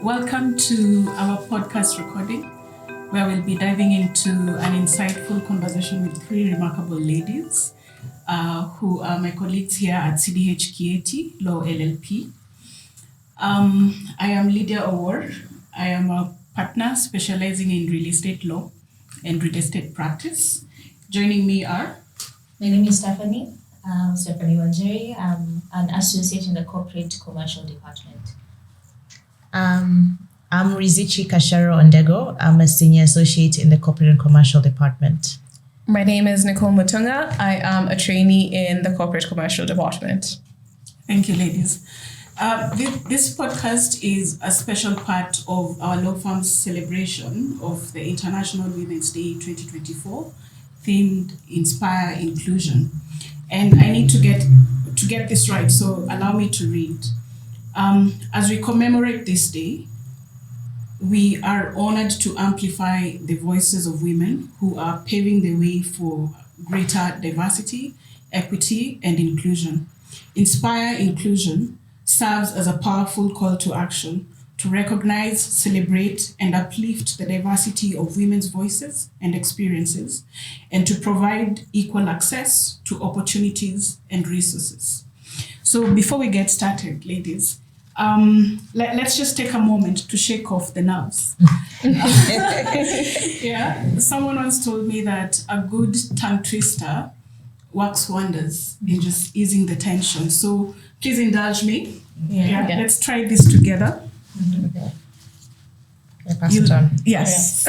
Welcome to our podcast recording, where we'll be diving into an insightful conversation with three remarkable ladies who are my colleagues here at CDH Kenya Law LLP. I am Lydia A. I am a partner specializing in real estate law and real estate practice. Joining me are... My name is Stefani Wanjeri. I'm an associate in the corporate commercial department. I'm Rizichi Kashero-Ondego. I'm a senior associate in the corporate and commercial department. My name is Nicole Mutung'a. I am a trainee in the corporate commercial department. Thank you, ladies. This podcast is a special part of our law firm's celebration of the International Women's Day 2024, themed Inspire Inclusion. And I need to get this right, so allow me to read. As we commemorate this day, we are honored to amplify the voices of women who are paving the way for greater diversity, equity, and inclusion. Inspire Inclusion serves as a powerful call to action to recognize, celebrate, and uplift the diversity of women's voices and experiences, and to provide equal access to opportunities and resources. So before we get started, ladies, let's just take a moment to shake off the nerves. Yeah, someone once told me that a good tongue twister works wonders in just easing the tension. So please indulge me. Yeah. Let's try this together. Okay, pass it on. Yes.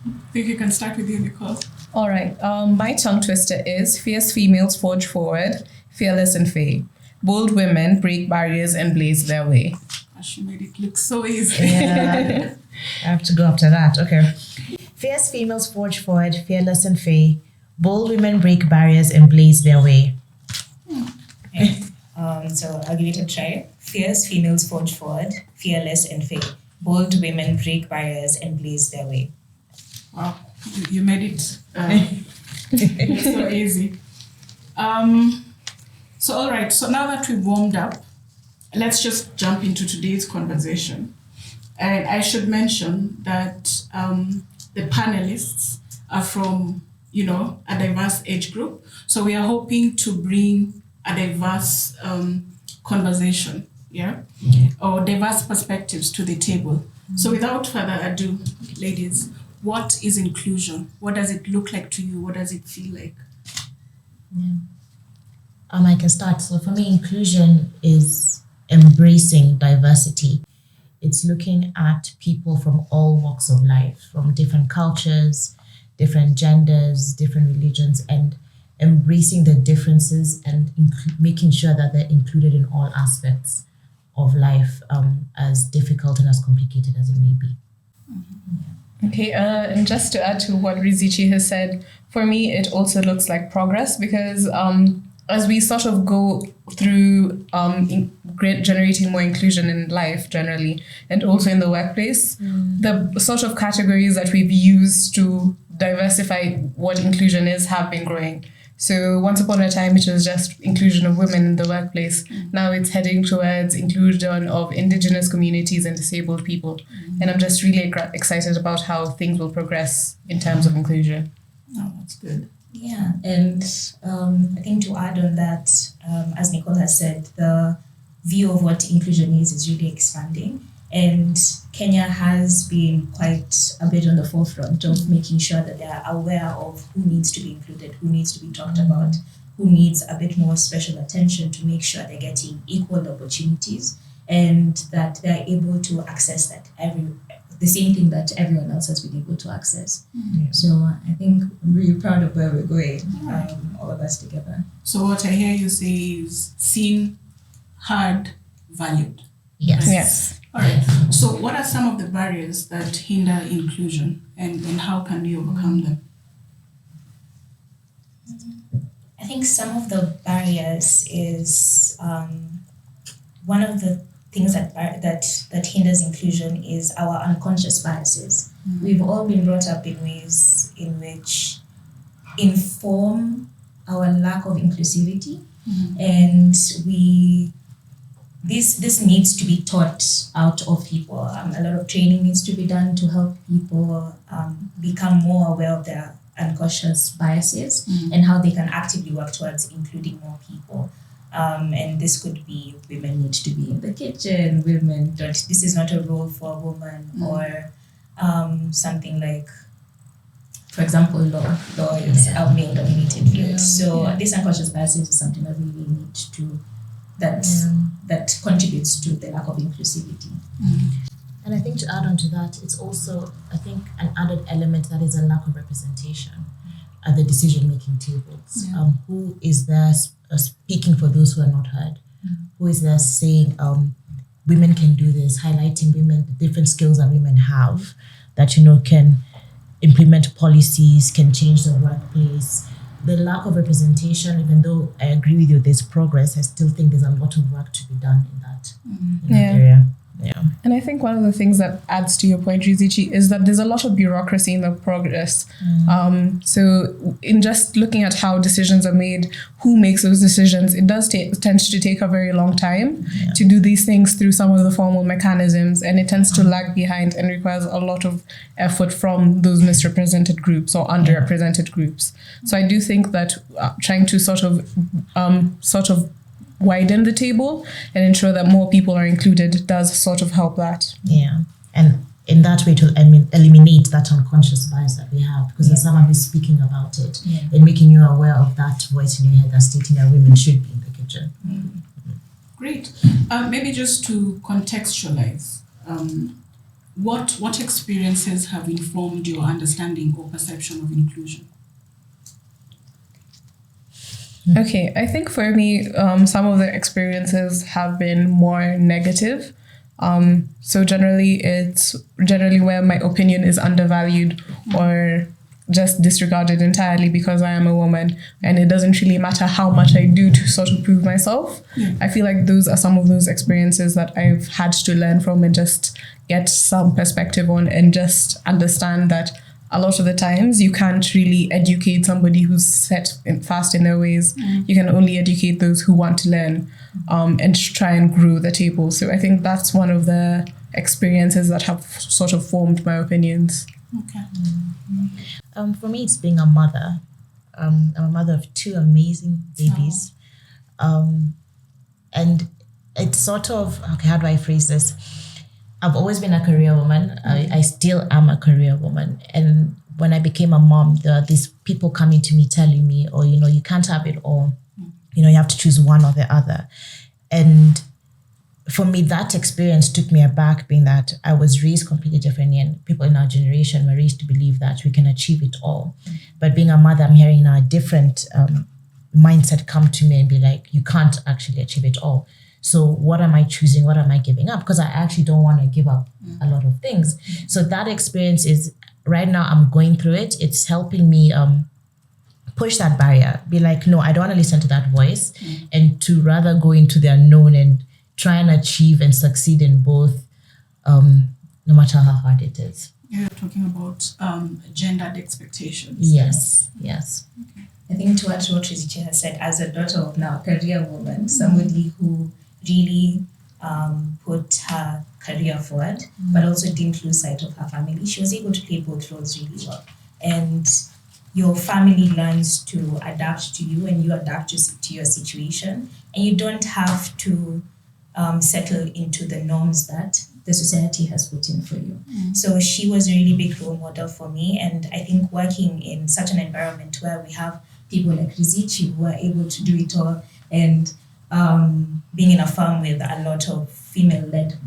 I think you can start with you, Nicole. All right. My tongue twister is: fierce females forge forward, fearless and fey. Bold women break barriers and blaze their way. She made it look so easy. Yeah, I have to go after that. Okay. Fierce females forge forward, fearless and fey. Bold women break barriers and blaze their way. Okay. So I'll give it a try. Fierce females forge forward, fearless and fey. Bold women break barriers and blaze their way. Wow, you made it so easy. So all right, so now that we've warmed up, let's just jump into today's conversation. And I should mention that the panelists are from, a diverse age group. So we are hoping to bring a diverse conversation, or diverse perspectives to the table. Mm-hmm. So without further ado, ladies, what is inclusion? What does it look like to you? What does it feel like? Yeah. I can start. So for me, inclusion is embracing diversity. It's looking at people from all walks of life, from different cultures, different genders, different religions, and embracing the differences and making sure that they're included in all aspects of life, as difficult and as complicated as it may be. Mm-hmm. Okay, and just to add to what Rizichi has said, for me, it also looks like progress because as we sort of go through generating more inclusion in life generally, and also in the workplace, the sort of categories that we've used to diversify what inclusion is have been growing. So once upon a time, it was just inclusion of women in the workplace. Now it's heading towards inclusion of indigenous communities and disabled people. And I'm just really excited about how things will progress in terms of inclusion. Oh, that's good. Yeah, and I think to add on that, as Nicole has said, the view of what inclusion is really expanding. And Kenya has been quite a bit on the forefront of making sure that they are aware of who needs to be included, who needs to be talked about, who needs a bit more special attention to make sure they're getting equal opportunities and that they're able to access that the same thing that everyone else has been able to access. Yeah. So I think I'm really proud of where we're going, all of us together. So what I hear you say is seen, heard, valued. Yes. Right? Yes. All right. So what are some of the barriers that hinder inclusion and how can we overcome them? I think some of the barriers is one of the things that hinders inclusion is our unconscious biases. Mm-hmm. We've all been brought up in ways in which inform our lack of inclusivity, and this needs to be taught out of people. A lot of training needs to be done to help people become more aware of their unconscious biases and how they can actively work towards including more people. And this could be women need to be in the kitchen, this is not a role for a woman, or something like, for example, law is a male-dominated field. So this unconscious biases is something that we really need to, that contributes to the lack of inclusivity. And I think to add on to that, it's also, I think, an added element that is a lack of representation at the decision-making tables. Who is there speaking for those who are not heard? Who is there saying, women can do this, highlighting women, the different skills that women have that, can implement policies, can change the workplace. The lack of representation, even though I agree with you, there's progress, I still think there's a lot of work to be done in that, area. Yeah. And I think one of the things that adds to your point, Rizichi, is that there's a lot of bureaucracy in the progress. So in just looking at how decisions are made, who makes those decisions, it does tends to take a very long time to do these things through some of the formal mechanisms, and it tends to lag behind and requires a lot of effort from those misrepresented groups or underrepresented groups. So I do think that trying to sort of widen the table and ensure that more people are included does sort of help that. Yeah, and in that way to eliminate that unconscious bias that we have, because there's someone who's speaking about it and making you aware of that voice in your head that's stating that women should be in the kitchen. Great. Maybe just to contextualize, what experiences have informed your understanding or perception of inclusion? Okay, I think for me, some of the experiences have been more negative. So generally, it's where my opinion is undervalued or just disregarded entirely because I am a woman, and it doesn't really matter how much I do to sort of prove myself. I feel like those are some of those experiences that I've had to learn from and just get some perspective on, and just understand that a lot of the times you can't really educate somebody who's fast in their ways. You can only educate those who want to learn and try and grow the table. So I think that's one of the experiences that have sort of formed my opinions. Okay. For me, it's being a mother. I'm a mother of 2 amazing babies. And it's sort of, okay, how do I phrase this? I've always been a career woman. I still am a career woman. And when I became a mom, there are these people coming to me telling me, oh, you can't have it all. You have to choose one or the other. And for me, that experience took me aback, being that I was raised completely differently, and people in our generation were raised to believe that we can achieve it all. But being a mother, I'm hearing now a different mindset come to me and be like, you can't actually achieve it all. So what am I choosing? What am I giving up? Because I actually don't want to give up a lot of things. So that experience is, right now I'm going through it. It's helping me push that barrier. Be like, no, I don't want to listen to that voice, and to rather go into the unknown and try and achieve and succeed in both, no matter how hard it is. You're talking about gendered expectations. Yes. Okay. I think to what Rizichi has said, as a daughter of now a career woman, somebody who really put her career forward, but also didn't lose sight of her family, she was able to play both roles really well. And your family learns to adapt to you, and you adapt to your situation, and you don't have to settle into the norms that the society has put in for you. So she was a really big role model for me, and I think working in such an environment where we have people like Rizichi who are able to do it all, and being in a firm with a lot of female-led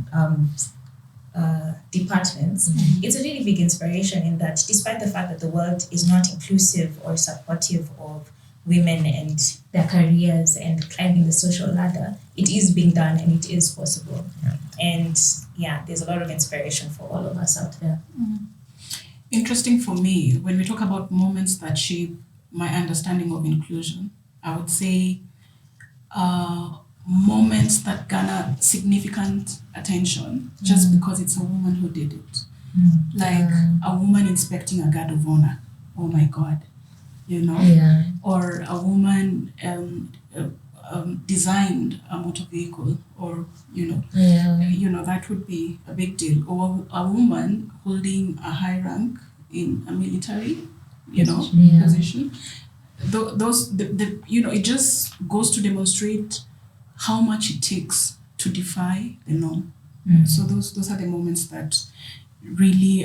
departments, it's a really big inspiration in that despite the fact that the world is not inclusive or supportive of women and their careers and climbing the social ladder, it is being done and it is possible. And there's a lot of inspiration for all of us out there. Interesting for me, when we talk about moments that shape my understanding of inclusion, I would say moments that garner significant attention just because it's a woman who did it. Like a woman inspecting a guard of honor. Oh my God. or a woman designed a motor vehicle, or that would be a big deal. Or a woman holding a high rank in a military, position. It just goes to demonstrate how much it takes to defy the norm. So those are the moments that really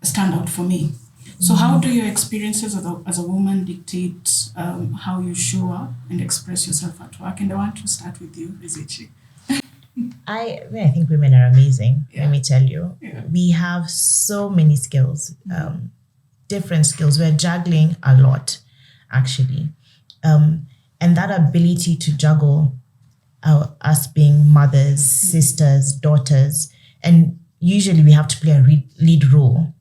stand out for me. So how do your experiences as a woman dictate how you show up and express yourself at work? And I want to start with you, Rizichi. I think women are amazing. Yeah. Let me tell you. Yeah. We have so many skills, different skills. We're juggling a lot, actually. And that ability to juggle us being mothers, sisters, daughters, and usually we have to play a lead role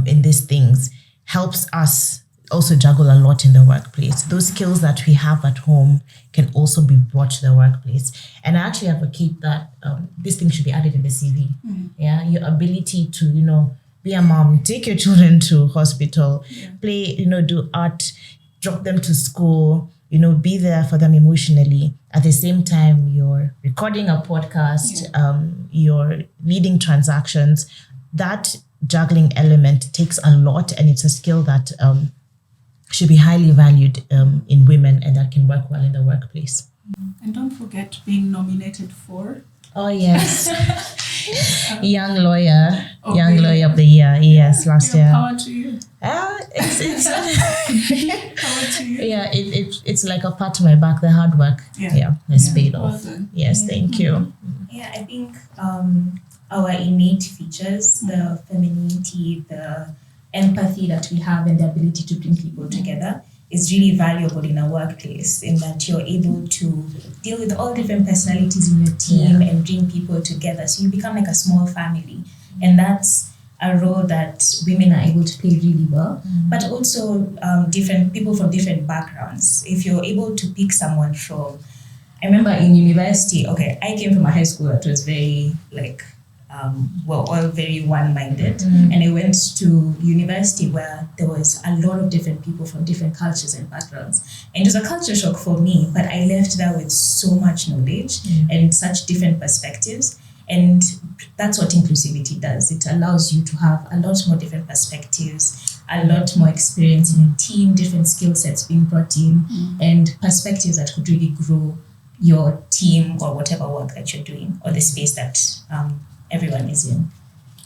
in these things, helps us also juggle a lot in the workplace. Those skills that we have at home can also be brought to the workplace. And I actually advocate that this thing should be added in the CV. Yeah, your ability to, be a mom, take your children to hospital, play, do art, drop them to school, be there for them emotionally. At the same time, you're recording a podcast, you're leading transactions. That juggling element takes a lot, and it's a skill that should be highly valued in women, and that can work well in the workplace. And don't forget being nominated for... Oh, yes. Young Lawyer of the Year. Yes, last year. Power to you. It's Power to you. Yeah, it's like a pat to my back. The hard work, has paid off. Well done. Yes, thank you. Yeah, I think our innate features, the femininity, the empathy that we have, and the ability to bring people together is really valuable in a workplace, in that you're able to deal with all different personalities in your team and bring people together. So you become like a small family. And that's a role that women are able to play really well, but also different people from different backgrounds. If you're able to pick someone from, I remember in university, I came from a high school that was very all very one-minded. And I went to university where there was a lot of different people from different cultures and backgrounds. And it was a culture shock for me, but I left there with so much knowledge and such different perspectives. And that's what inclusivity does. It allows you to have a lot more different perspectives, a lot more experience in your team, different skill sets being brought in, and perspectives that could really grow your team or whatever work that you're doing, or the space that everyone is in.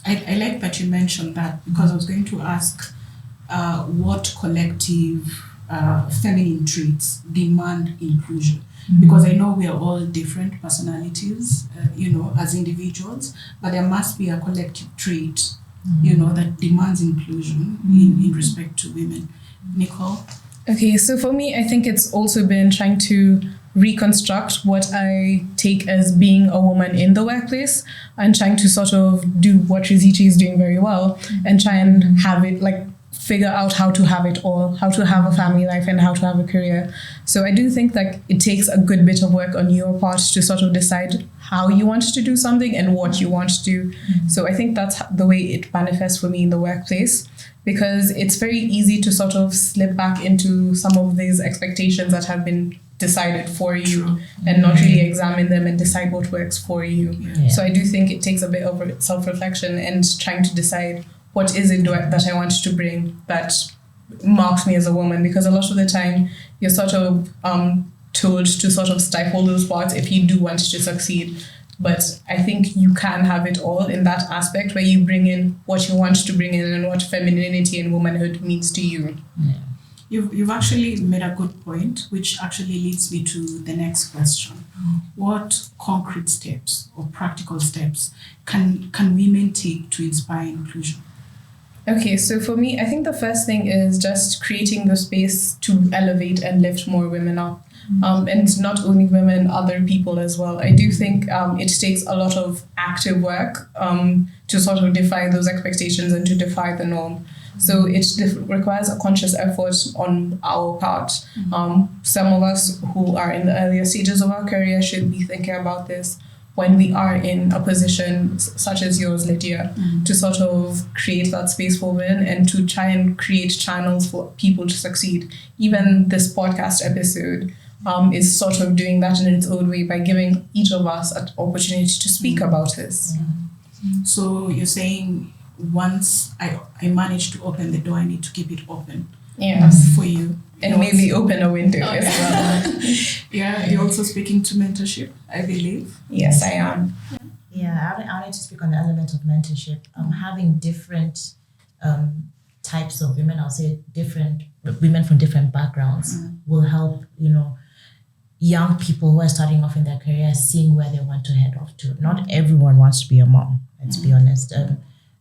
I like that you mentioned that, because I was going to ask what collective feminine traits demand inclusion. Because I know we are all different personalities, as individuals, but there must be a collective trait, that demands inclusion in respect to women. Nicole? Okay, so for me, I think it's also been trying to reconstruct what I take as being a woman in the workplace, and trying to sort of do what Rizichi is doing very well, and try and have it, figure out how to have it all, how to have a family life and how to have a career. So I do think that it takes a good bit of work on your part to sort of decide how you want to do something and what you want to do. So I think that's the way it manifests for me in the workplace, because it's very easy to sort of slip back into some of these expectations that have been decided for you and not really examine them and decide what works for you. So I do think it takes a bit of self-reflection and trying to decide what is it that I want to bring that marks me as a woman, because a lot of the time you're sort of told to sort of stifle those parts if you do want to succeed. But I think you can have it all in that aspect where you bring in what you want to bring in and what femininity and womanhood means to you. You've actually made a good point, which actually leads me to the next question. What concrete steps or practical steps can women take to inspire inclusion? Okay, so for me, I think the first thing is just creating the space to elevate and lift more women up. And not only women, other people as well. I do think it takes a lot of active work to sort of defy those expectations and to defy the norm. So it requires a conscious effort on our part. Some of us who are in the earlier stages of our career should be thinking about this. when we are in a position such as yours, Lydia, to sort of create that space for women and to try and create channels for people to succeed. Even this podcast episode is sort of doing that in its own way by giving each of us an opportunity to speak about this. So you're saying once I manage to open the door, I need to keep it open. Yes. For you. And maybe open a window as well. Yeah, you're also speaking to mentorship, I believe. Yes, I am. Yeah, I wanted to speak on the element of mentorship. Having different types of women, I'll say different women from different backgrounds will help, young people who are starting off in their career seeing where they want to head off to. Not everyone wants to be a mom, let's be honest.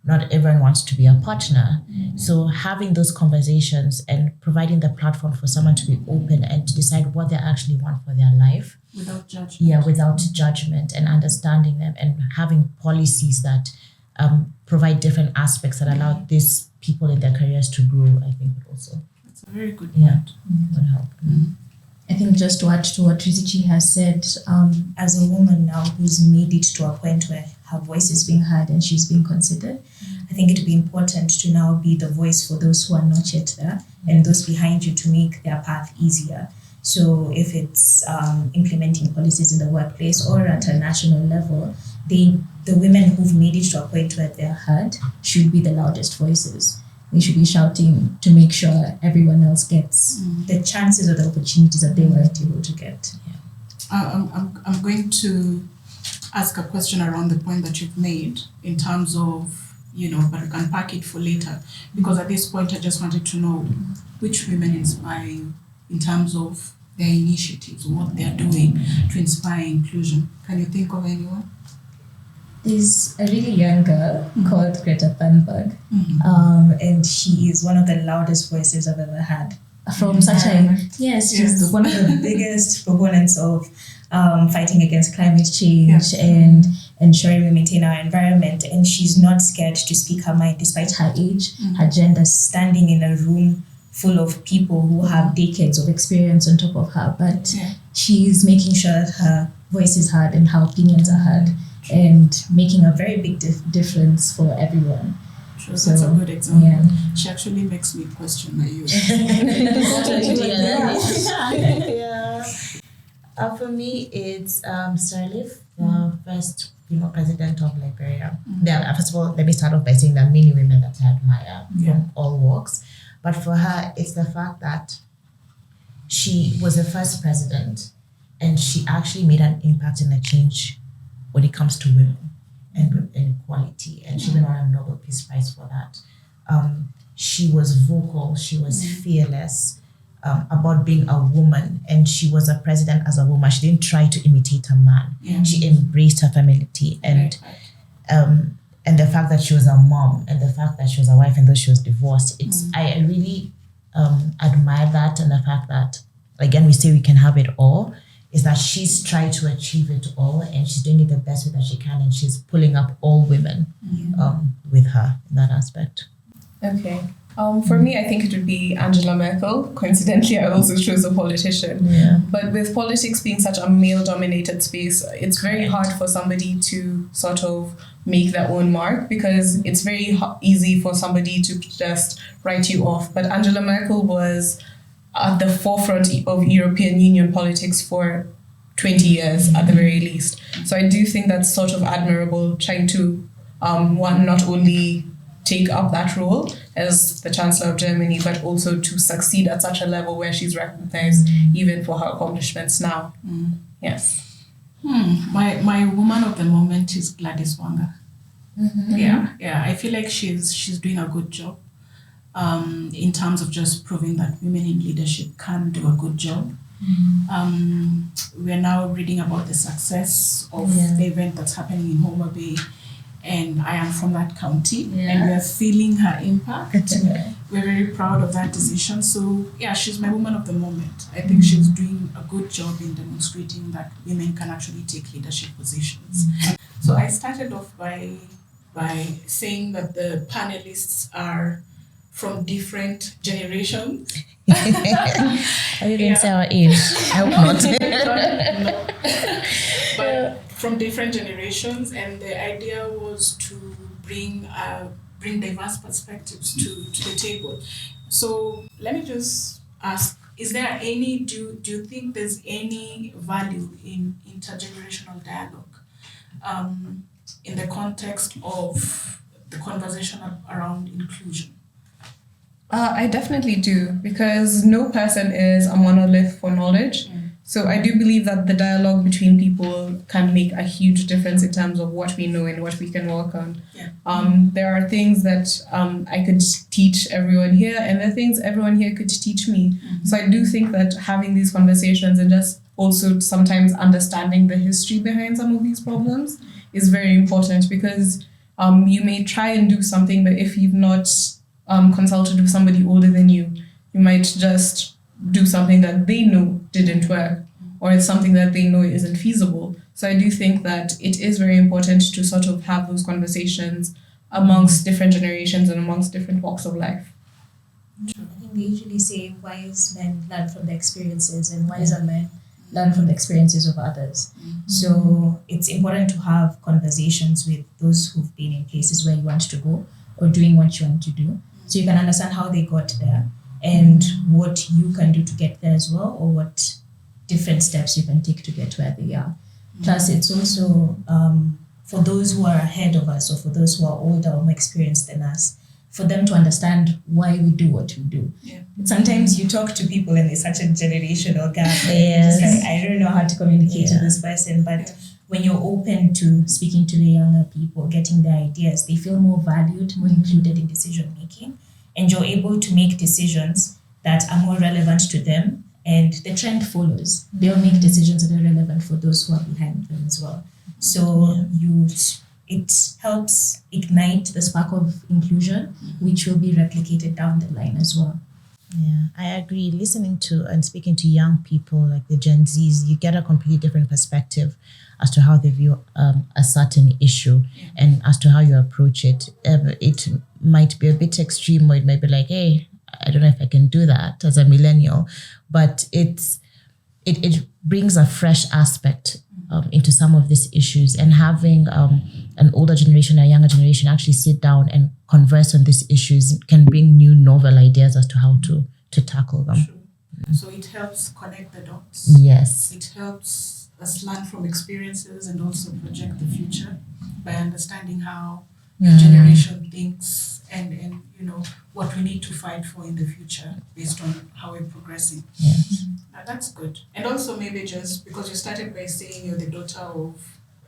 Not everyone wants to be a partner. So having those conversations and providing the platform for someone to be open and to decide what they actually want for their life. Without judgment. Yeah, without judgment, and understanding them and having policies that provide different aspects that allow these people in their careers to grow, I think also. That's a very good point. Would help. I think just to add to what Rizichi has said, as a woman now who's made it to a point where her voice is being heard and she's being considered, I think it would be important to now be the voice for those who are not yet there and those behind you to make their path easier. So if it's implementing policies in the workplace or at a national level, the women who've made it to a point where they're heard should be the loudest voices. They should be shouting to make sure everyone else gets the chances or the opportunities that they weren't able to get. I'm going to ask a question around the point that you've made in terms of, but we can pack it for later. Because at this point, I just wanted to know which women inspire you in terms of their initiatives, what they're doing to inspire inclusion. Can you think of anyone? There's a really young girl called Greta Thunberg, and she is one of the loudest voices I've ever had. From such she's one of the biggest proponents of fighting against climate change and ensuring we maintain our environment. And she's not scared to speak her mind despite her age, her gender, standing in a room full of people who have decades of experience on top of her. But she's making sure that her voice is heard and her opinions are heard and making a very big difference for everyone. True, so, that's a good example. Yeah. She actually makes me question my youth. For me, it's Sirleaf, the first female president of Liberia. First of all, let me start off by saying there are many women that I admire from all walks. But for her, it's the fact that she was the first president and she actually made an impact and a change when it comes to women and equality. And she won a Nobel Peace Prize for that. She was vocal, she was fearless about being a woman, and she was a president as a woman. She didn't try to imitate a man. She embraced her femininity and the fact that she was a mom and the fact that she was a wife and though she was divorced. I really admire that, and the fact that, again, we say we can have it all, is that she's tried to achieve it all and she's doing it the best way that she can, and she's pulling up all women with her in that aspect. Okay. For me, I think it would be Angela Merkel. Coincidentally, I also chose a politician. But with politics being such a male-dominated space, it's very hard for somebody to sort of make their own mark, because it's very easy for somebody to just write you off. But Angela Merkel was at the forefront of European Union politics for 20 years at the very least. So I do think that's sort of admirable, trying to not only take up that role as the Chancellor of Germany, but also to succeed at such a level where she's recognized even for her accomplishments now. Yes. My woman of the moment is Gladys Wanga. I feel like she's doing a good job in terms of just proving that women in leadership can do a good job. We're now reading about the success of the event that's happening in Homa Bay, and I am from that county, and we're feeling her impact. We're very proud of that decision. So she's my woman of the moment. I think she's doing a good job in demonstrating that women can actually take leadership positions. So I started off by saying that the panelists are from different generations. I didn't say our age. I hope not. But from different generations, and the idea was to bring diverse perspectives to the table. So let me just ask: is there any? Do you think there's any value in intergenerational dialogue, in the context of the conversation around inclusion? I definitely do, because no person is a monolith for knowledge. So I do believe that the dialogue between people can make a huge difference in terms of what we know and what we can work on. Yeah. There are things that I could teach everyone here, and there are things everyone here could teach me. So I do think that having these conversations and just also sometimes understanding the history behind some of these problems is very important, because you may try and do something, but if you've not consulted with somebody older than you, you might just do something that they know didn't work, or it's something that they know isn't feasible. So I do think that it is very important to sort of have those conversations amongst different generations and amongst different walks of life. I think they usually say wise men learn from their experiences and wiser men learn from the experiences of others. So it's important to have conversations with those who've been in places where you want to go or doing what you want to do, so you can understand how they got there and what you can do to get there as well, or what different steps you can take to get where they are. Plus, it's also for those who are ahead of us, or for those who are older or more experienced than us, for them to understand why we do what we do. Yeah. Sometimes you talk to people and there's such a generational gap. Yes. And you're just like, I don't know how to communicate to this person. But when you're open to speaking to the younger people, getting their ideas, they feel more valued, more included in decision making, and you're able to make decisions that are more relevant to them, and the trend follows. They'll make decisions that are relevant for those who are behind them as well. So it helps ignite the spark of inclusion, which will be replicated down the line as well. Yeah, I agree. Listening to and speaking to young people like the Gen Zs, you get a completely different perspective as to how they view a certain issue and as to how you approach it. It might be a bit extreme, or it might be like, hey, I don't know if I can do that as a millennial, but it brings a fresh aspect into some of these issues, and having an older generation, a younger generation actually sit down and converse on these issues can bring new novel ideas as to how to tackle them. True. So it helps connect the dots. Yes. It helps us learn from experiences and also project the future by understanding how the generation thinks and what we need to fight for in the future based on how we're progressing. Yes. That's good. And also maybe just because you started by saying you're the daughter of,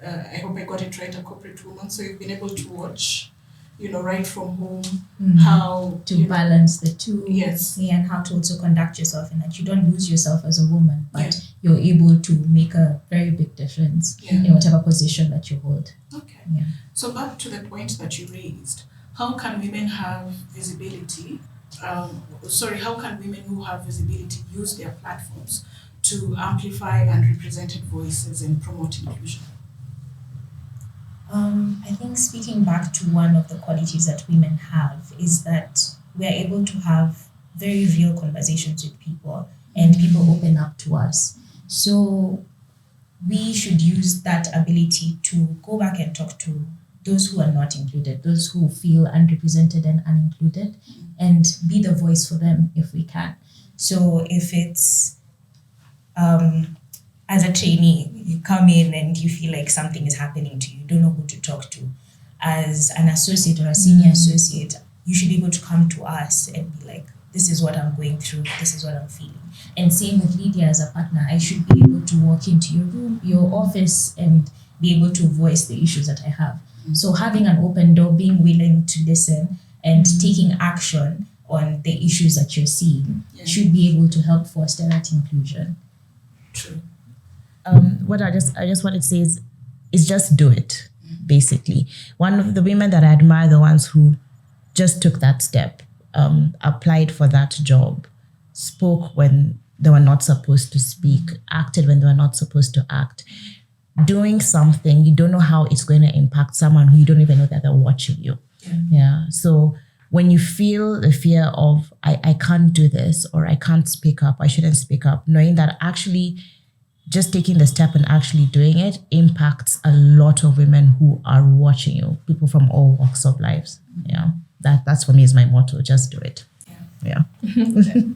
I hope I got it right, a corporate woman. So you've been able to watch, right from home, how to balance the two. Yes. Yeah, and how to also conduct yourself, and that you don't lose yourself as a woman, but you're able to make a very big difference in whatever position that you hold. Okay. Yeah. So back to the point that you raised, how can women have visibility? How can women who have visibility use their platforms to amplify unrepresented voices and promote inclusion? I think speaking back to one of the qualities that women have is that we are able to have very real conversations with people, and people open up to us. So we should use that ability to go back and talk to those who are not included, those who feel unrepresented and unincluded, and be the voice for them if we can. So if it's as a trainee, you come in and you feel like something is happening to you, don't know who to talk to. As an associate or a senior associate, you should be able to come to us and be like, this is what I'm going through, this is what I'm feeling. And same with Lydia as a partner, I should be able to walk into your room, your office, and be able to voice the issues that I have. So having an open door, being willing to listen and taking action on the issues that you're seeing should be able to help foster that inclusion. True. What I just wanted to say is just do it, basically. One of the women that I admire, the ones who just took that step, applied for that job, spoke when they were not supposed to speak, acted when they were not supposed to act. Doing something, you don't know how it's going to impact someone who you don't even know that they're watching you. Yeah. So when you feel the fear of, I can't do this, or I can't speak up, I shouldn't speak up, knowing that actually just taking the step and actually doing it impacts a lot of women who are watching you, people from all walks of lives. Yeah, that's for me is my motto. Just do it. Yeah.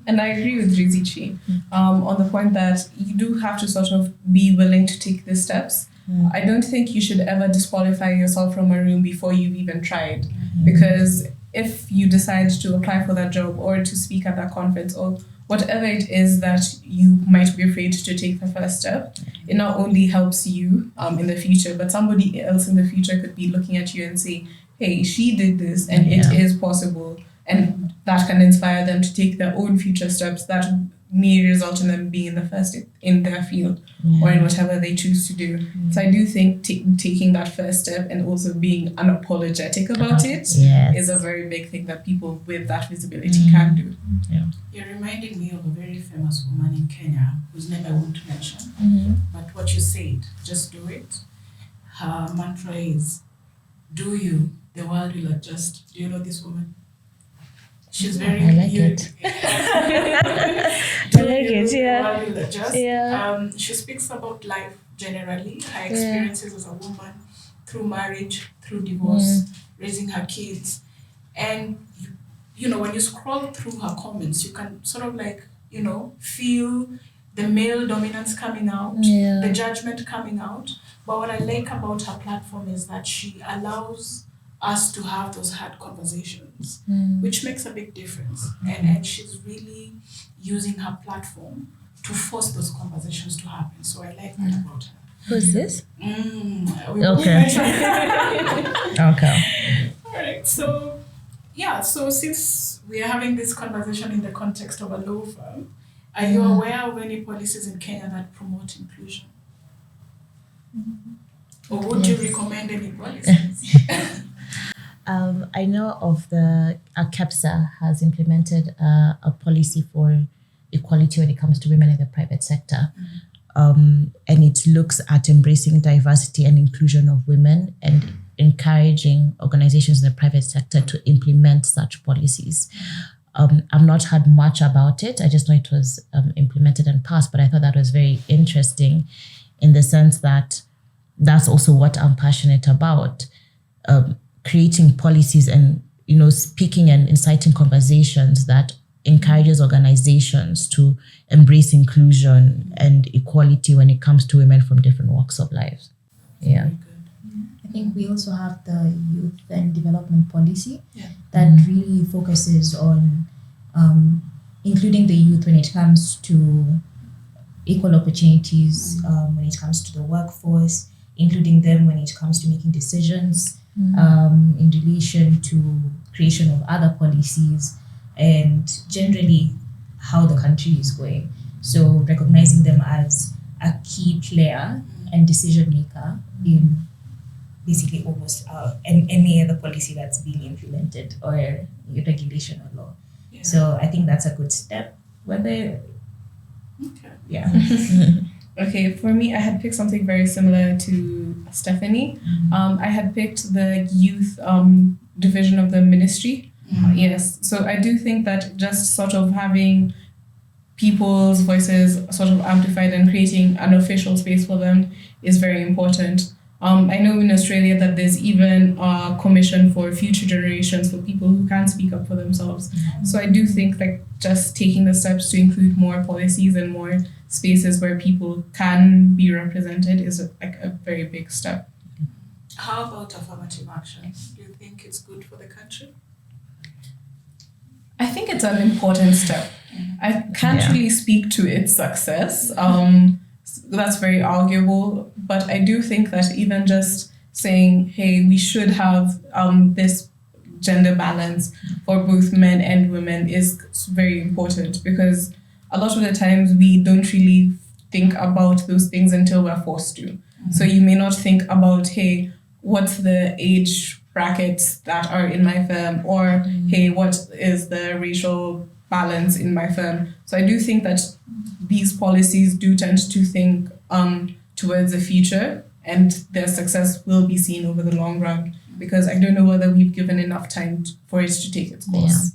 And I agree with Rizichi on the point that you do have to sort of be willing to take the steps. I don't think you should ever disqualify yourself from a room before you've even tried, because if you decide to apply for that job or to speak at that conference or whatever it is that you might be afraid to take the first step, it not only helps you in the future, but somebody else in the future could be looking at you and say, hey, she did this and it is possible. And that can inspire them to take their own future steps that may result in them being the first in their field or in whatever they choose to do. So I do think taking that first step and also being unapologetic about it is a very big thing that people with that visibility can do. Yeah. You're reminding me of a very famous woman in Kenya whose name I won't mention, but what you said, just do it. Her mantra is, do you, the world will adjust. Do you know this woman? She's very I like it. She speaks about life generally, her experiences as a woman, through marriage, through divorce, raising her kids. And, you know, when you scroll through her comments, you can sort of like, you know, feel the male dominance coming out, the judgment coming out. But what I like about her platform is that she allows us to have those hard conversations, which makes a big difference. And she's really using her platform to force those conversations to happen. So I like that about her. Who's this? Okay. Okay. All right. So, so since we are having this conversation in the context of a law firm, are you aware of any policies in Kenya that promote inclusion? Or would you recommend any policies? I know of KEPSA has implemented a policy for equality when it comes to women in the private sector. And it looks at embracing diversity and inclusion of women and encouraging organizations in the private sector to implement such policies. I've not heard much about it. I just know it was implemented and passed, but I thought that was very interesting in the sense that that's also what I'm passionate about. Creating policies and, you know, speaking and inciting conversations that encourages organizations to embrace inclusion and equality when it comes to women from different walks of life. Yeah. I think we also have the youth and development policy that really focuses on including the youth when it comes to equal opportunities, when it comes to the workforce, including them when it comes to making decisions, in relation to creation of other policies and generally how the country is going. So recognizing them as a key player and decision maker in basically almost any other policy that's being implemented or regulation or law. So I think that's a good step. Okay, for me, I had picked something very similar to Stefani. I had picked the youth division of the ministry. Yes, so I do think that just sort of having people's voices sort of amplified and creating an official space for them is very important. I know in Australia that there's even a commission for future generations for people who can't speak up for themselves. So I do think like just taking the steps to include more policies and more spaces where people can be represented is a very big step. How about affirmative action? Do you think it's good for the country? I think it's an important step. I can't really speak to its success. That's very arguable, but I do think that even just saying, hey, we should have this gender balance for both men and women is very important, because a lot of the times we don't really think about those things until we're forced to. So you may not think about, hey, what's the age brackets that are in my firm, or hey, what is the racial balance in my firm? So I do think that these policies do tend to think towards the future, and their success will be seen over the long run, because I don't know whether we've given enough time for it to take its course.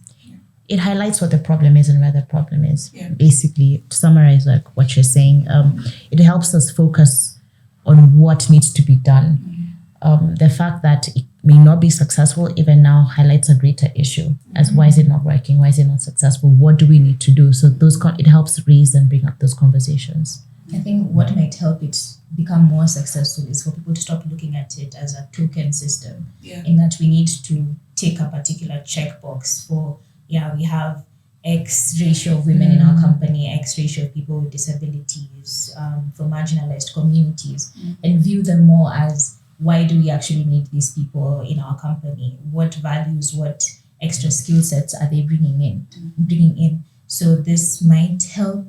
it highlights what the problem is and where the problem is. Yeah. Basically, to summarize like what you're saying, it helps us focus on what needs to be done. The fact that it may not be successful even now highlights a greater issue as why is it not working? Why is it not successful? What do we need to do? So it helps raise and bring up those conversations. I think what might help it become more successful is for people to stop looking at it as a token system. Yeah. In that we need to tick a particular checkbox for, we have X ratio of women in our company, X ratio of people with disabilities, from marginalized communities, and view them more as, why do we actually need these people in our company? What values, what extra skill sets are they bringing in? So this might help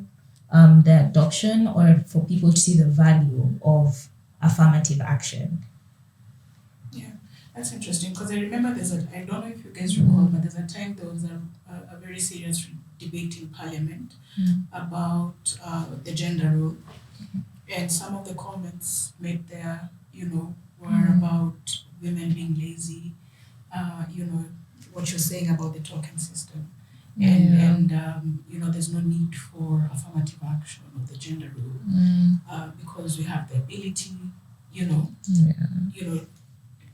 the adoption, or for people to see the value of affirmative action. Yeah, that's interesting, because I remember I don't know if you guys recall, but there's a time there was a very serious debate in Parliament about the gender role, and some of the comments made there, were about women being lazy, what you're saying about the token system. And there's no need for affirmative action of the gender role because we have the ability,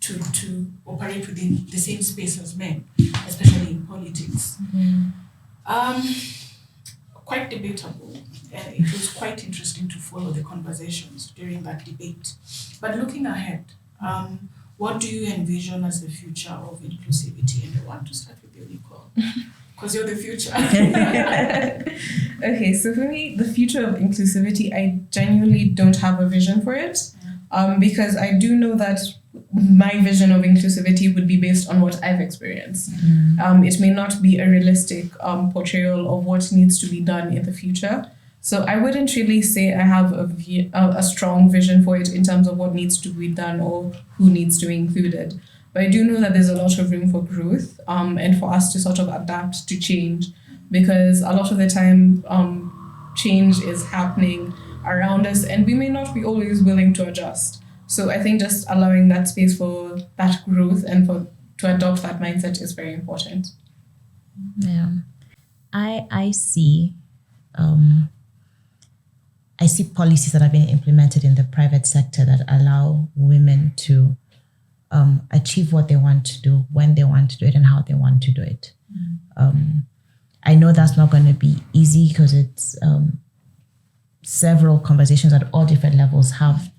to operate within the same space as men, especially in politics. Quite debatable. It was quite interesting to follow the conversations during that debate. But looking ahead, what do you envision as the future of inclusivity? And I want to start with you, Nicole. Because you're the future. Okay, so for me, the future of inclusivity, I genuinely don't have a vision for it, because I do know that my vision of inclusivity would be based on what I've experienced. It may not be a realistic portrayal of what needs to be done in the future. So I wouldn't really say I have a strong vision for it in terms of what needs to be done or who needs to be included. But I do know that there's a lot of room for growth and for us to sort of adapt to change, because a lot of the time change is happening around us and we may not be always willing to adjust. So I think just allowing that space for that growth and to adopt that mindset is very important. Yeah, I see policies that have been implemented in the private sector that allow women to achieve what they want to do, when they want to do it, and how they want to do it. I know that's not going to be easy because it's several conversations at all different levels have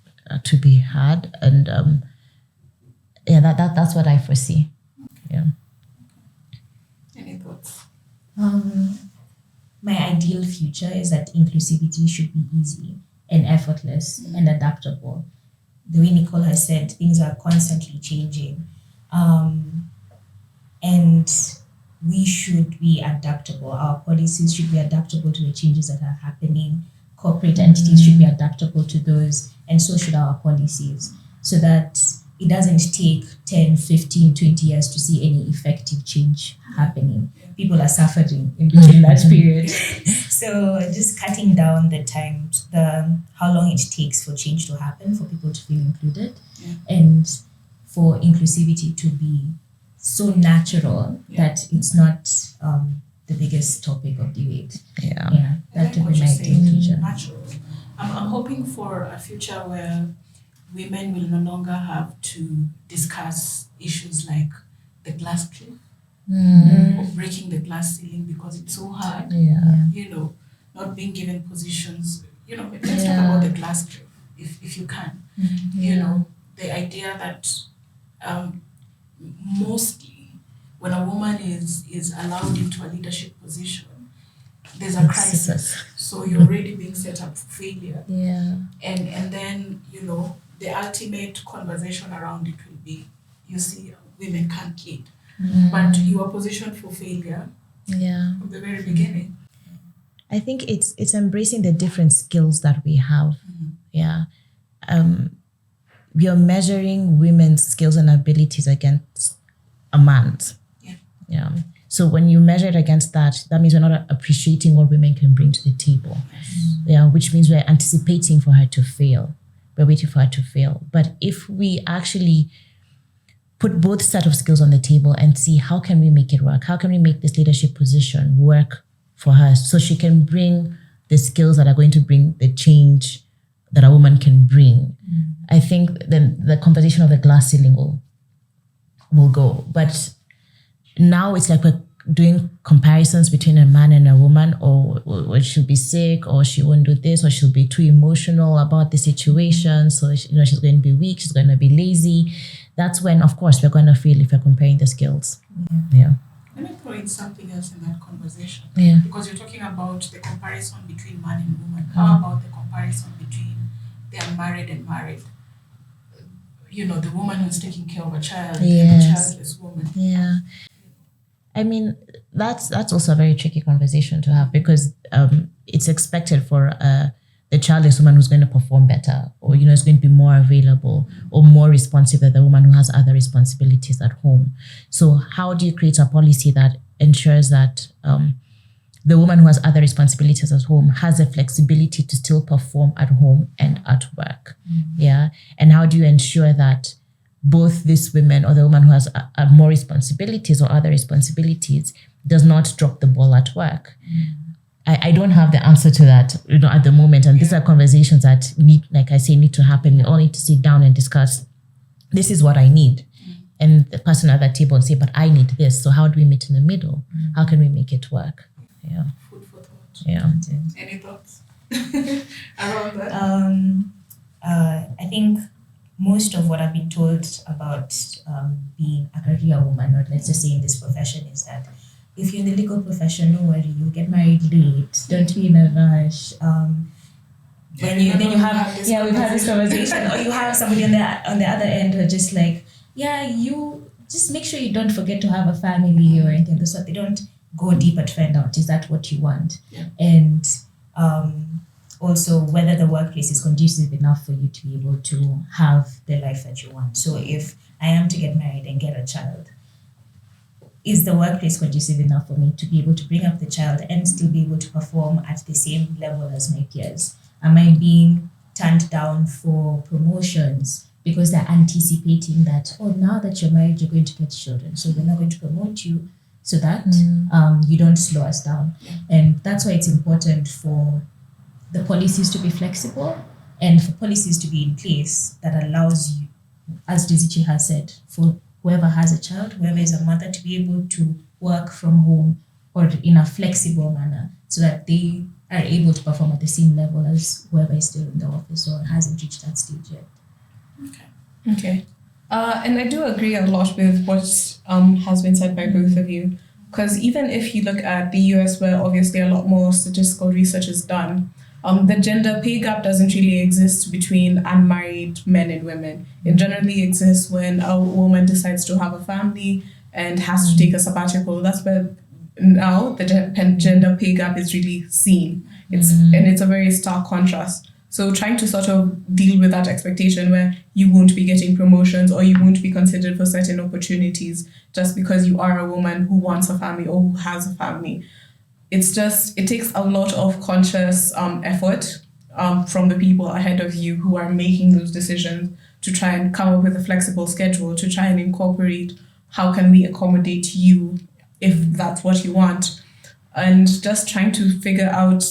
to be had, and that's what I foresee. Yeah. Any thoughts? My ideal future is that inclusivity should be easy and effortless and adaptable. The way Nicole has said, things are constantly changing, and we should be adaptable. Our policies should be adaptable to the changes that are happening. Corporate entities should be adaptable to those, and so should our policies, so that it doesn't take 10, 15, 20 years to see any effective change happening. People are suffering in between that period. So just cutting down the time, how long it takes for change to happen, for people to feel included, and for inclusivity to be so natural that it's not the biggest topic of debate. That would be my ideal future. Natural. I'm hoping for a future where women will no longer have to discuss issues like the glass cliff or breaking the glass ceiling because it's so hard. Not being given positions. Let's talk about the glass cliff if you can. The idea that mostly when a woman is allowed into a leadership position, there's a crisis. So you're already being set up for failure. And then, the ultimate conversation around it will be, women can't lead. But you are positioned for failure from the very beginning. I think it's embracing the different skills that we have. We are measuring women's skills and abilities against a man's. So when you measure it against that means we're not appreciating what women can bring to the table. Which means we're anticipating for her to fail. We're waiting for her to fail. But if we actually put both set of skills on the table and see how can we make it work? How can we make this leadership position work for her so she can bring the skills that are going to bring the change that a woman can bring? I think then the conversation of the glass ceiling will go. But now it's like we're doing comparisons between a man and a woman, or she'll be sick, or she won't do this, or she'll be too emotional about the situation. So, she's going to be weak, she's going to be lazy. That's when, of course, we're going to feel if we're comparing the skills. Yeah. Let me throw in something else in that conversation. Yeah. Because you're talking about the comparison between man and woman. How about the comparison between the unmarried and married? The woman who's taking care of a child and the childless woman. Yeah. I mean, that's also a very tricky conversation to have, because it's expected for the childless woman who's going to perform better, or is going to be more available or more responsive than the woman who has other responsibilities at home. So how do you create a policy that ensures that the woman who has other responsibilities at home has the flexibility to still perform at home and at work? Yeah. And how do you ensure that both this woman, or the woman who has more responsibilities or other responsibilities, does not drop the ball at work? I don't have the answer to that, at the moment. And these are conversations that need to happen. We all need to sit down and discuss, this is what I need. And the person at that table and say, but I need this. So how do we meet in the middle? How can we make it work? Yeah. Food for thought. Yeah. Any thoughts around that? I think most of what I've been told about being a career woman, or let's just say in this profession, is that if you're in the legal profession, don't worry, you'll get married late. Don't be in a rush. Then you have we've had this conversation, or you have somebody on the other end who are just like, you just make sure you don't forget to have a family or anything. So they don't go deeper to find out, is that what you want? Yeah. And also whether the workplace is conducive enough for you to be able to have the life that you want. So if I am to get married and get a child, is the workplace conducive enough for me to be able to bring up the child and still be able to perform at the same level as my peers? Am I being turned down for promotions because they're anticipating that, now that you're married, you're going to get children, so we're not going to promote you so that you don't slow us down? And that's why it's important for the policies to be flexible and for policies to be in place that allows you, as Rizichi has said, for whoever has a child, whoever is a mother, to be able to work from home or in a flexible manner so that they are able to perform at the same level as whoever is still in the office or hasn't reached that stage yet. Okay. And I do agree a lot with what has been said by both of you, because even if you look at the US, where obviously a lot more statistical research is done, the gender pay gap doesn't really exist between unmarried men and women. It generally exists when a woman decides to have a family and has to take a sabbatical. That's where now the gender pay gap is really seen. It's a very stark contrast. So trying to sort of deal with that expectation where you won't be getting promotions or you won't be considered for certain opportunities just because you are a woman who wants a family or who has a family. It takes a lot of conscious effort from the people ahead of you who are making those decisions to try and come up with a flexible schedule, to try and incorporate how can we accommodate you if that's what you want. And just trying to figure out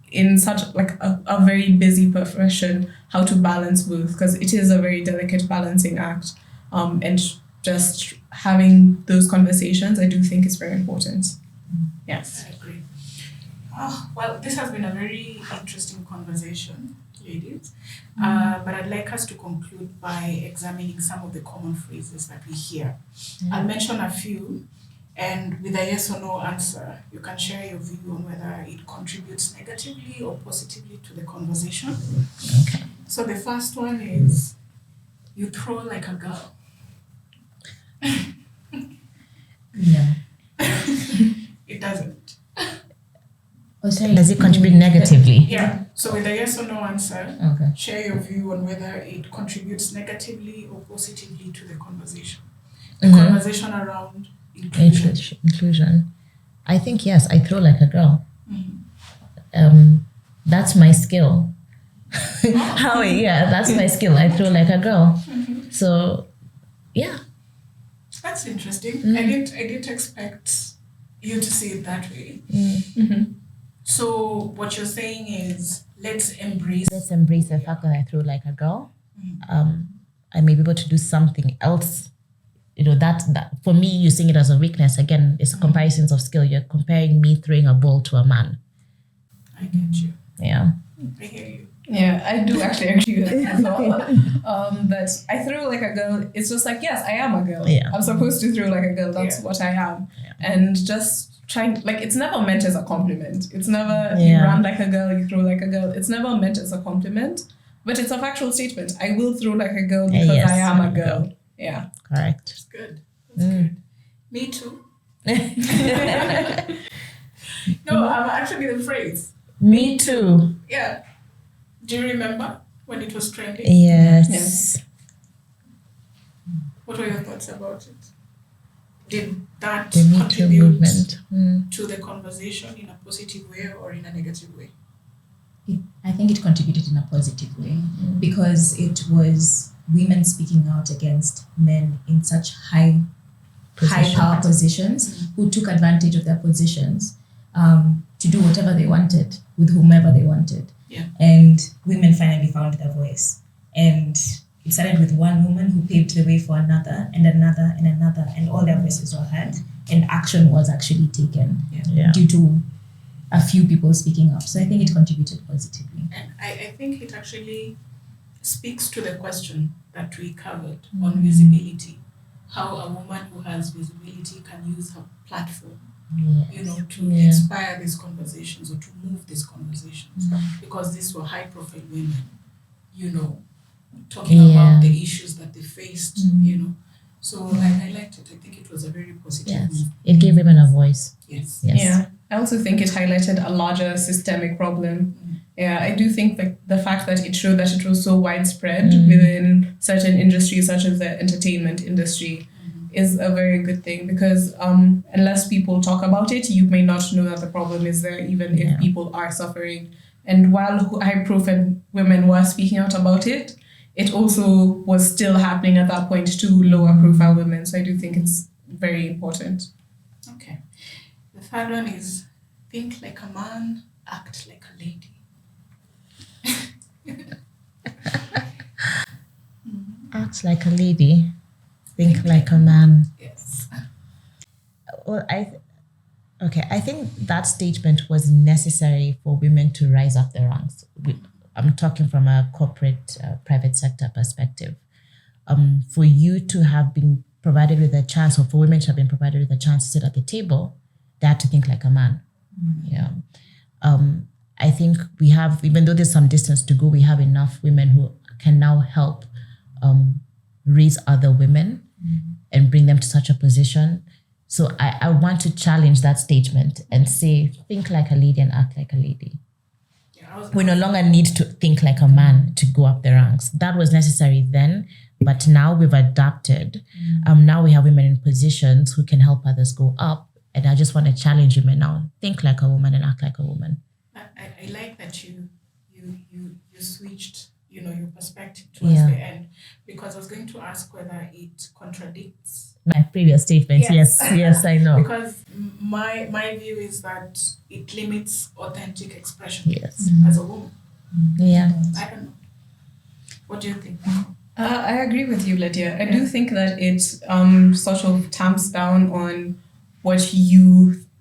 in such a very busy profession how to balance both, because it is a very delicate balancing act. And just having those conversations, I do think is very important. Yes. I agree. Well, this has been a very interesting conversation, ladies. But I'd like us to conclude by examining some of the common phrases that we hear. I'll mention a few, and with a yes or no answer, you can share your view on whether it contributes negatively or positively to the conversation. Okay. So the first one is, you throw like a girl. Yeah. It doesn't. Oh, sorry. Does it contribute negatively? Yeah. So with a yes or no answer, Okay. share your view on whether it contributes negatively or positively to the conversation. The conversation around Inclusion. I think yes, I throw like a girl. That's my skill. That's my skill. I throw like a girl. So, yeah. That's interesting. Mm. I didn't expect you to see it that way. Mm-hmm. So what you're saying is let's embrace the fact that I threw like a girl. Mm. I may be able to do something else. That for me, using it as a weakness, again, it's comparisons of skill. You're comparing me throwing a ball to a man. I get you. Yeah. I hear you. Yeah, I do actually agree with that as well. That I throw like a girl, it's just like, yes, I am a girl. Yeah. I'm supposed to throw like a girl. That's what I am. Yeah. And just trying, like, it's never meant as a compliment. It's never, you Yeah. run like a girl, you throw like a girl. It's never meant as a compliment, but it's a factual statement. I will throw like a girl because Yes, I am a girl. girl. Yeah. Correct. That's good. That's good. Me too. No, I'm actually the phrase. Me too. Yeah. Do you remember when it was trending? Yes. What were your thoughts about it? Did that The Me Too contribute movement. to the conversation in a positive way or in a negative way? I think it contributed in a positive way because it was women speaking out against men in such high power positions who took advantage of their positions to do whatever they wanted with whomever they wanted. Yeah. And women finally found their voice. And it started with one woman who paved the way for another and another and another, and all their voices were heard and action was actually taken due to a few people speaking up. So I think it contributed positively. And I think it actually speaks to the question that we covered on visibility. How a woman who has visibility can use her platform, to inspire these conversations or to move these conversations. Because these were high-profile women, talking about the issues that they faced, So I liked it. I think it was a very positive move. It gave women a voice. Yes. Yeah. I also think it highlighted a larger systemic problem. Yeah, I do think that the fact that it showed that it was so widespread within certain industries, such as the entertainment industry, is a very good thing because unless people talk about it, you may not know that the problem is there, even if people are suffering. And while high-profile women were speaking out about it, it also was still happening at that point to lower-profile women. So I do think it's very important. Okay. The third one is think like a man, act like a lady. Act like a lady, think like a man. Yes. Well, I think that statement was necessary for women to rise up the ranks. I'm talking from a corporate, private sector perspective. For you to have been provided with a chance, or for women to have been provided with a chance to sit at the table, they had to think like a man. Yeah. I think we have, even though there's some distance to go, we have enough women who can now help raise other women and bring them to such a position. So I want to challenge that statement and say, think like a lady and act like a lady. We no longer need to think like a man to go up the ranks. That was necessary then, but now we've adapted. Now we have women in positions who can help others go up. And I just want to challenge women now. Think like a woman and act like a woman. I like that you switched, your perspective towards the end, because I was going to ask whether it contradicts my previous statement. Yes, I know. Because my view is that it limits authentic expression as a woman. Yeah. I don't know. What do you think? I agree with you, Lydia. I do think that it sort of tamps down on what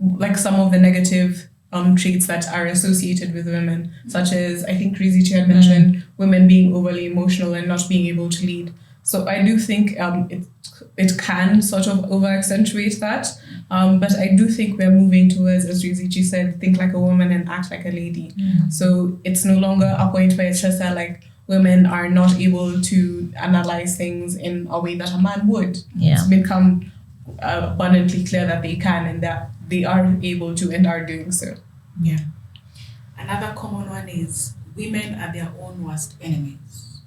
like some of the negative traits that are associated with women, such as I think Rizichi had mentioned women being overly emotional and not being able to lead. So I do think it can sort of over accentuate that. But I do think we're moving towards, as Rizichi said, think like a woman and act like a lady. So it's no longer a point where it's just that like women are not able to analyze things in a way that a man would. It's become abundantly clear that they can and that they are able to and are doing so. Yeah. Another common one is women are their own worst enemies.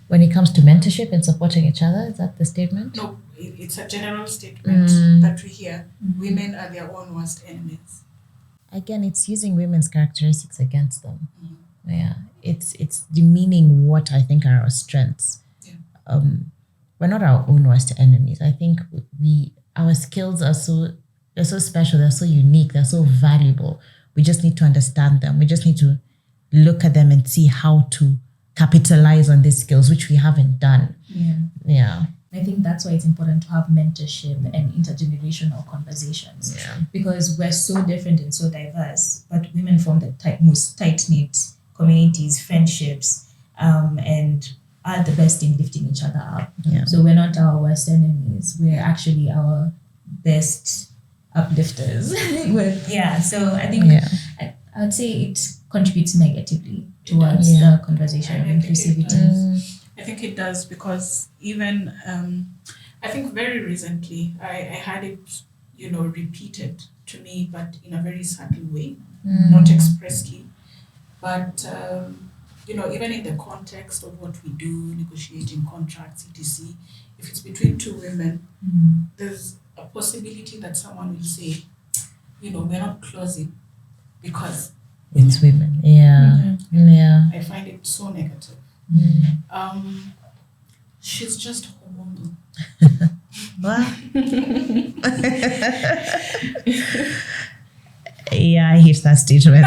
When it comes to mentorship and supporting each other, is that the statement? No, it's a general statement that we hear. Women are their own worst enemies. Again, it's using women's characteristics against them. Yeah, it's demeaning what I think are our strengths. we're not our own worst enemies. I think our skills are they're so special, they're so unique, they're so valuable. We just need to understand them. We just need to look at them and see how to capitalize on these skills, which we haven't done. Yeah. I think that's why it's important to have mentorship and intergenerational conversations. Because we're so different and so diverse, but women form the most tight-knit communities, friendships, and are the best in lifting each other up. So we're not our worst enemies. We're actually our best uplifters. So I think I would say it contributes negatively towards the conversation of inclusivity. I think it does, because even I think very recently I had it, repeated to me, but in a very subtle way, not expressly, but even in the context of what we do, negotiating contracts, etc., if it's between two women, there's a possibility that someone will say, we're not closing because it's women. Yeah. I find it so negative. She's just hormonal. What? Yeah, I hate that statement.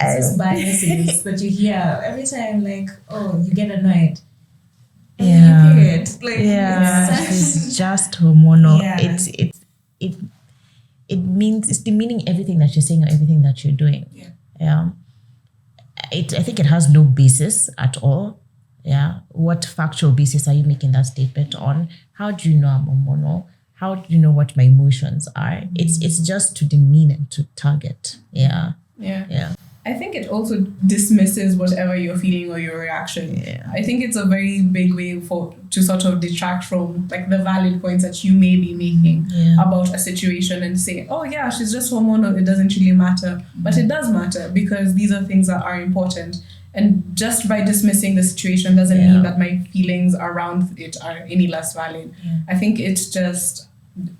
It's biases, but you hear every time, like, oh, you get annoyed. Period. Like, she's just hormonal. Yeah. It means it's demeaning everything that you're saying or everything that you're doing. I think it has no basis at all. What factual basis are you making that statement on? How do you know I'm hormonal? How do you know what my emotions are? It's just to demean and to target. Yeah. I think it also dismisses whatever you're feeling or your reaction. I think it's a very big way to sort of detract from like the valid points that you may be making about a situation and say, oh yeah, she's just hormonal, it doesn't really matter. But it does matter, because these are things that are important. And just by dismissing the situation doesn't mean that my feelings around it are any less valid. I think it just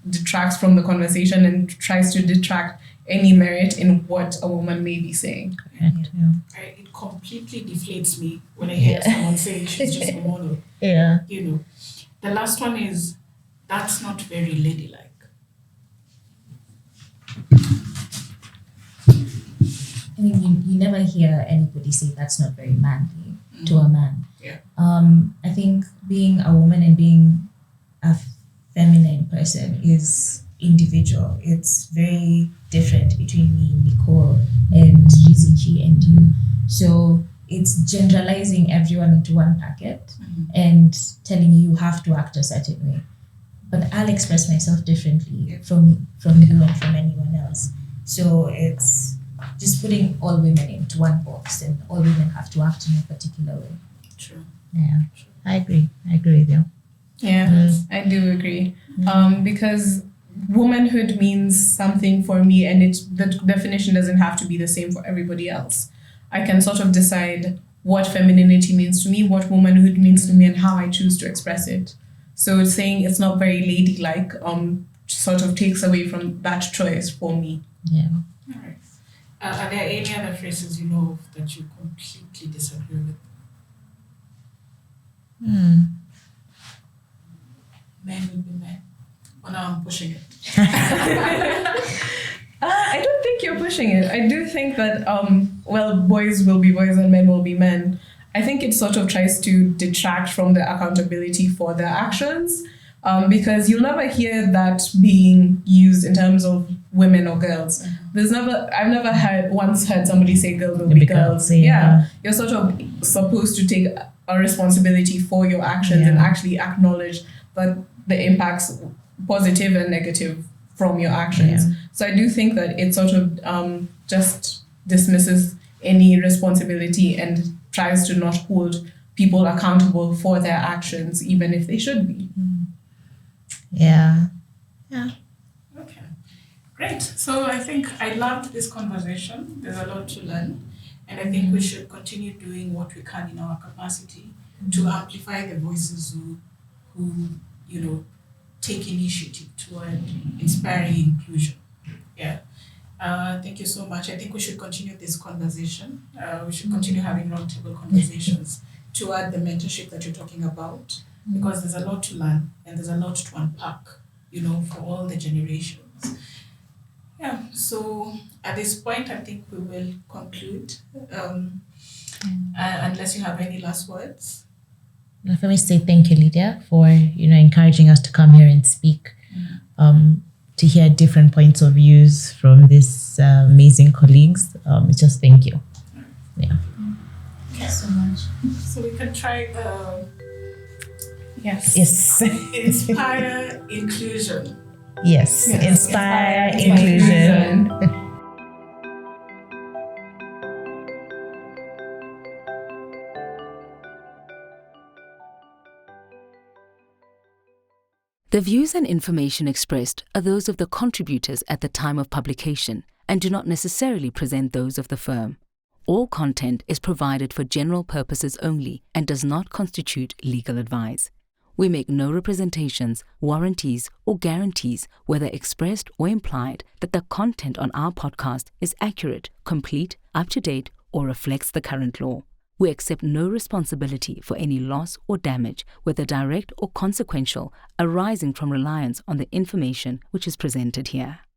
detracts from the conversation and tries to detract any merit in what a woman may be saying. It completely deflates me when I hear someone say she's just hormonal. The last one is, that's not very ladylike. I mean, you never hear anybody say that's not very manly to a man. I think being a woman and being a feminine person is individual. It's very different between me, Nicole, and Rizichi and you. So it's generalizing everyone into one packet and telling you have to act a certain way. But I'll express myself differently from you and from anyone else. So it's just putting all women into one box, and all women have to act in a particular way. True. I agree with you. I do agree. Because womanhood means something for me, and the definition doesn't have to be the same for everybody else. I can sort of decide what femininity means to me, what womanhood means to me, and how I choose to express it. So saying it's not very ladylike sort of takes away from that choice for me. All right. Are there any other phrases you know of that you completely disagree with? Men will be men. Oh, now I'm pushing it. I don't think you're pushing it. I do think that, boys will be boys and men will be men. I think it sort of tries to detract from the accountability for their actions, because you'll never hear that being used in terms of women or girls. I've never once heard somebody say girls will be girls. You're sort of supposed to take a responsibility for your actions and actually acknowledge that the impacts, positive and negative, from your actions. So I do think that it sort of just dismisses any responsibility and tries to not hold people accountable for their actions, even if they should be. Okay, great. So I think I loved this conversation. There's a lot to learn, and I think we should continue doing what we can in our capacity to amplify the voices who take initiative toward inspiring inclusion. Thank you so much. I think we should continue this conversation. We should continue having roundtable conversations toward the mentorship that you're talking about, because there's a lot to learn and there's a lot to unpack, for all the generations. Yeah, so at this point, I think we will conclude, unless you have any last words. Let me say thank you, Lydia, for encouraging us to come here and speak, to hear different points of views from these amazing colleagues. It's just thank you. Yeah. Thank you so much. So we can try Yes. inspire inclusion. Yes. Inspire inclusion. The views and information expressed are those of the contributors at the time of publication and do not necessarily present those of the firm. All content is provided for general purposes only and does not constitute legal advice. We make no representations, warranties, or guarantees, whether expressed or implied, that the content on our podcast is accurate, complete, up-to-date, or reflects the current law. We accept no responsibility for any loss or damage, whether direct or consequential, arising from reliance on the information which is presented here.